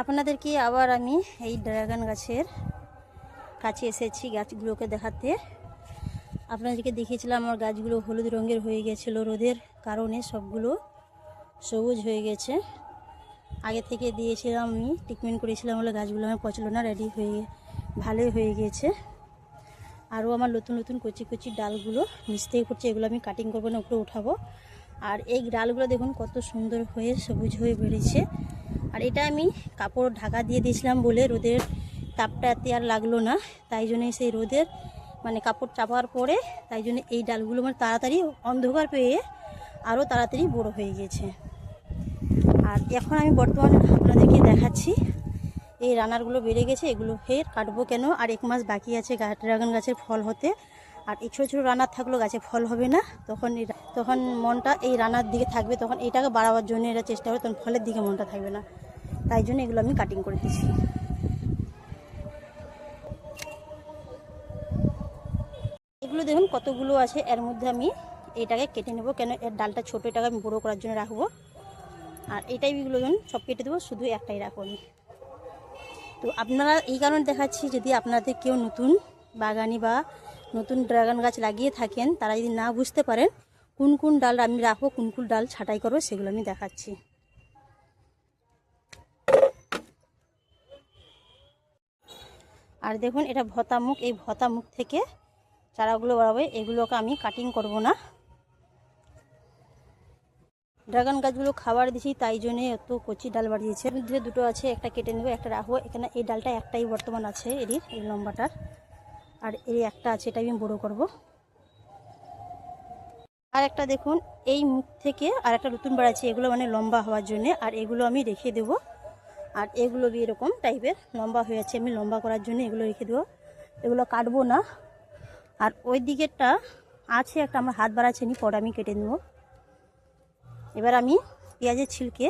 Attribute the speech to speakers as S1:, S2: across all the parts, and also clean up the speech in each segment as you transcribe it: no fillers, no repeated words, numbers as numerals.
S1: আপনাদেরকে আবার আমি এই ড্রাগন গাছের কাছে এসেছি গাছগুলোকে দেখাতে। আপনাদেরকে দেখিয়েছিলাম আমার গাছগুলো হলুদ রঙের হয়ে গেছিলো রোদের কারণে, সবগুলো সবুজ হয়ে গেছে। আগে থেকে দিয়েছিলাম, আমি ট্রিটমেন্ট করেছিলাম বলে গাছগুলো আমার পচলো না, রেডি হয়ে ভালোই হয়ে গেছে। আরও আমার নতুন নতুন কচি কচি ডালগুলো নিচ থেকে করছে, এগুলো আমি কাটিং করবো না, উপরে উঠাবো। আর এই ডালগুলো দেখুন কত সুন্দর হয়ে সবুজ হয়ে বেড়েছে। আর এটা আমি কাপড় ঢাকা দিয়ে দিয়েছিলাম বলে রোদের তাপটা এতে আর লাগলো না, তাই জন্য সেই রোদের কাপড় চাপার পরে তাই জন্য এই ডালগুলো তাড়াতাড়ি অন্ধকার পেয়ে আরও তাড়াতাড়ি বড়ো হয়ে গেছে। আর এখন আমি বর্তমানে আপনাদেরকে দেখাচ্ছি এই রানারগুলো বেড়ে গেছে, এগুলো ফের কাটবো কেন। আর 1 মাস বাকি আছে ড্রাগন গাছের ফল হতে। আর এই ছোটো ছোটো রানার থাকলেও গাছে ফল হবে না, তখন মনটা এই রানার দিকে থাকবে, তখন এটাকে বাড়াবার জন্য এরা চেষ্টা করে, তখন ফলের দিকে মনটা থাকবে না। তাই জন্য এগুলো আমি কাটিং করে দিচ্ছি। এগুলো দেখুন কতগুলো আছে, এর মধ্যে আমি এইটাকে কেটে নেব, কেন এর ডালটা ছোটো, এটাকে আমি বড়ো করার জন্য রাখবো। আর এটাই এগুলো দেখুন সব কেটে দেবো, শুধু একটাই রাখবো আমি। তো আপনারা এই কারণে দেখাচ্ছি, যদি আপনাদের কেউ নতুন বাগানি বা নতুন ড্রাগন গাছ লাগিয়ে থাকেন, তারা যদি না বুঝতে পারেন কোন কোন ডাল আমি রাখবো, কোন কোন ডাল ছাঁটাই করবো, সেগুলো আমি দেখাচ্ছি। আর দেখুন এটা ভতা মুখ, এই ভতা মুখ থেকে চারাগুলো বাড়াবে, এগুলোকে আমি কাটিং করব না। ড্রাগন গাছগুলো খাবার দিছি, তাই জন্যে এত কচি ডাল বাড়িয়েছে। মধ্যে দুটো আছে, একটা কেটে নেবো, একটা রাখবো। এখানে এই ডালটা একটাই বর্তমান আছে এরই, এই লম্বাটার। আর এই একটা আছে, এটা আমি বড়ো করব। আর একটা দেখুন এই মুখ থেকে আর একটা নতুন বাড়াচ্ছি, এগুলো লম্বা হওয়ার জন্যে। আর এগুলো আমি রেখে দেবো। আর এগুলো এরকম টাইপের লম্বা হয়ে যাচ্ছে, আমি লম্বা করার জন্য এগুলো রেখে দেবো, এগুলো কাটবো না। আর ওই দিকেরটা আছে একটা, আমার হাত বাড়াচ্ছে নি, পরে আমি কেটে নেব। এবার আমি পেঁয়াজের ছিলকে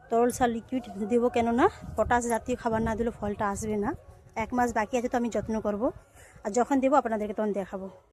S1: তরল সার লিকুইড দেবো, কেননা পটাশ জাতীয় খাবার না দিলে ফলটা আসবে না। 1 মাস বাকি আছে, তো আমি যত্ন করব। আর যখন দেবো আপনাদেরকে তখন দেখাবো।